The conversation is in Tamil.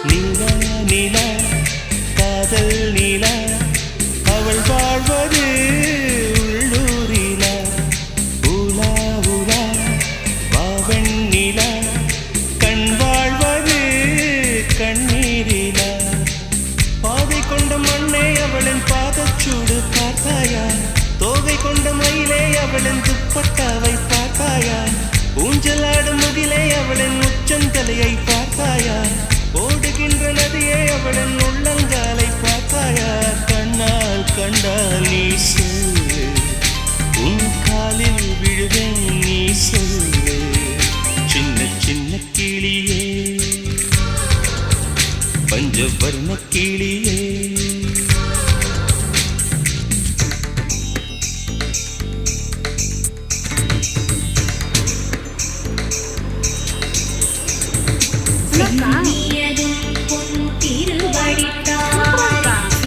நீலா நீலா காதல் நீலா அவள் வாழ்வது உள்ளூரிலா ஊலா ஊலா வாவன் நீலா கண் வாழ்வது கண்ணீரிலா பாதை கொண்ட மண்ணே அவளின் பாதச்சூடு பார்த்தாயா தோகை கொண்ட மயிலே அவளின் துப்பட்டாவை பார்த்தாயா ஊஞ்சலாடும் முகிலே அவளின் உச்சந்தலையை பார்த்தாயா ஓடுகின்ற நதியே அவளின் உள்ளங்காலை பார்த்தாயா கண்ணால் கண்டால் நீ சொல்லு உன் காலில் விழுவேன் நீ சொல்லு சின்ன சின்ன கிளியே பஞ்சவர்ண கிளியே